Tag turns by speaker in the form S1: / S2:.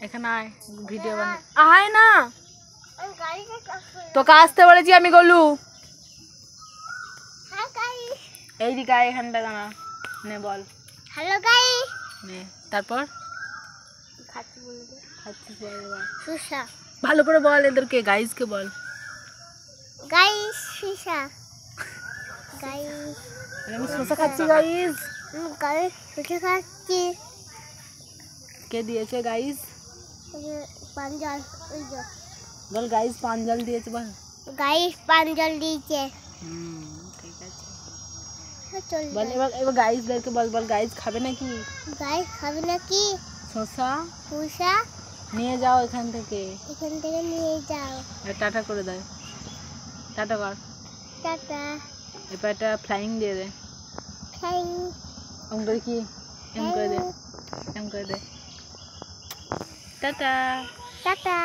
S1: এখানে আয়, ভিডিও বানা। আয় না, তোকে আসতে বলেছি আমি গলু। এইদিকে আয়, এখানটা দাঁড়া। নে বল
S2: হ্যালো গাইস।
S1: নে, তারপর
S2: খাচ্ছি বলে দে।
S1: খাচ্ছি বল এবার।
S2: সুসা
S1: ভালো করে বল, এদেরকে গাইজকে বল।
S2: Guys সুসা guys.
S1: আমি শসা খাচ্ছি গাইজ।
S2: গাইস সুসা খাচ্ছি।
S1: কে দিয়েছে গাইজ?
S2: পাঞ্জল ওই যে
S1: বল গাইজ পাঞ্জল দিয়েছে বল।
S2: গাইস পাঞ্জল দিয়েছে।
S1: ঠিক আছে
S2: চল
S1: বল এবার। এবার গাইজদেরকে বল, বল গাইজ খাবে নাকি?
S2: গাইস খাবে নাকি?
S1: শসা
S2: সুসা
S1: নিয়ে যাও এখান থেকে।
S2: এখান থেকে নিয়ে যাও।
S1: টাটা করে দেয়, টাটা কর।
S2: টাটা।
S1: এবার একটা ফ্লাইং দিয়ে দে।
S2: থ্যাংক
S1: এম করে কি, এম করে দে, এম করে দে। Tata
S2: tata.